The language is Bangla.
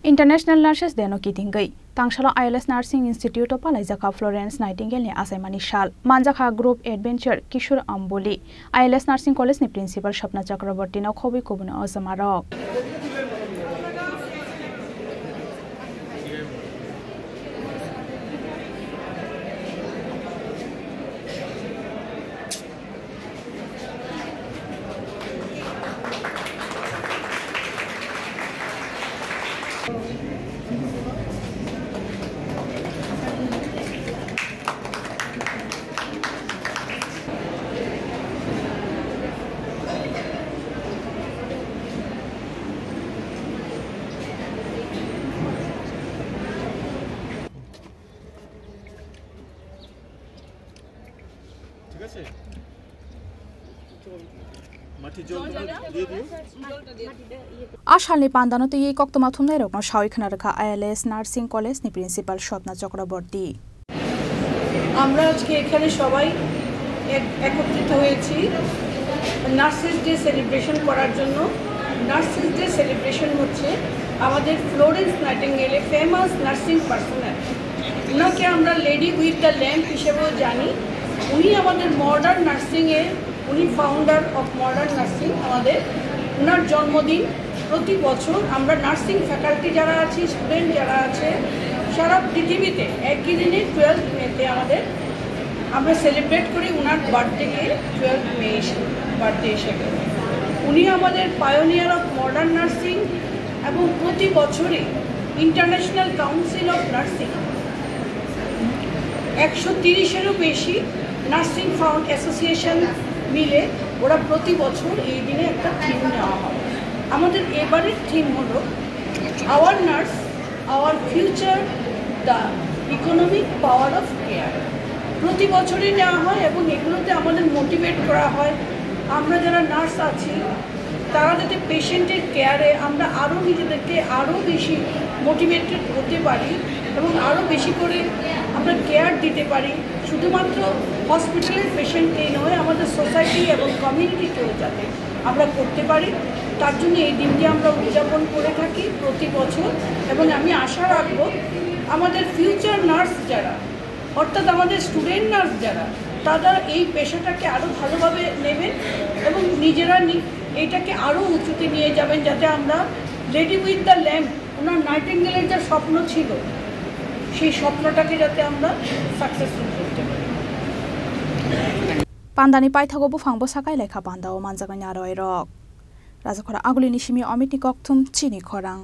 International Nurses Deno Kitingai, Tangshala ILS Nursing Institute of Palaizaka Florence Nightingale ni Asaimani Shal, Manjakha Group Adventure Kishore Amboli, ILS Nursing College ni Principal Shapna Chakraborty na Khobi Kobuna Osamarok. Ashalni Pandano to Yek Octomatunero, Shawikhanaraka ILS Nursing College ni Principal Shapna Chakraborty. আমরা আজকে এখানে সবাই একত্রিত হয়েছি নার্সেস ডে সেলিব্রেশন করার জন্য। নার্সেস ডে সেলিব্রেশন হচ্ছে আমাদের ফ্লোরেন্স নাইটিঙ্গেলে ফেমাস নার্সিং পার্সোনাল, ওনাকে আমরা লেডি উইথ দ্য ল্যাম্প হিসেবেও জানি। উনি আমাদের মডার্ন নার্সিংয়ে উনি ফাউন্ডার অফ মডার্ন নার্সিং। আমাদের ওনার জন্মদিন প্রতি বছর আমরা নার্সিং ফ্যাকাল্টি যারা আছি, স্টুডেন্ট যারা আছে সারা পৃথিবীতে একই দিনে 12 মেতে আমরা সেলিব্রেট করি ওনার বার্থডেকে। 12 মে বার্থডে হিসেবে উনি আমাদের পায়োনিয়ার অফ মডার্ন নার্সিং এবং প্রতি বছরই ইন্টারন্যাশনাল কাউন্সিল অফ নার্সিং 130-এরও বেশি নার্সিং ফাউন্ড অ্যাসোসিয়েশন মিলে ওরা প্রতি বছর এই দিনে একটা থিম নেওয়া হয়। আমাদের এবারের থিম হলো our nurse our future, the economic power of care. প্রতি বছরই নেওয়া হয় এবং এগুলোতে আমাদের মোটিভেট করা হয় আমরা যারা নার্স আছি তারা যাতে পেশেন্টের কেয়ারে আমরা আরও নিজেদেরকে আরও বেশি মোটিভেটেড হতে পারি এবং আরও বেশি করে আমরা কেয়ার দিতে পারি। শুধুমাত্র হসপিটালের পেশেন্টকেই নয়, আমাদের সোসাইটি এবং কমিউনিটিকেও যাতে আমরা করতে পারি, তার জন্য এই দিনটি আমরা উদযাপন করে থাকি প্রতি বছর। এবং আমি আশা রাখব আমাদের ফিউচার নার্স যারা, অর্থাৎ আমাদের স্টুডেন্ট নার্স যারা, তারা এই পেশাটাকে আরও ভালোভাবে নেবেন এবং নিজেরা এইটাকে আরও উঁচুতে নিয়ে যাবেন, যাতে আমরা লেডি উইথ দ্য ল্যাম্প ওনার নাইটিঙ্গেলের যা স্বপ্ন ছিল সেই স্বপ্নটাকে যাতে আমরা সাকসেসফুল করতে পারি। Pandani Paithago Bufangbo Sakai Leka Panda o Manzaganya Roy Rock. Razakora Aguli Nishimi Omiti Koktum Chini Korang.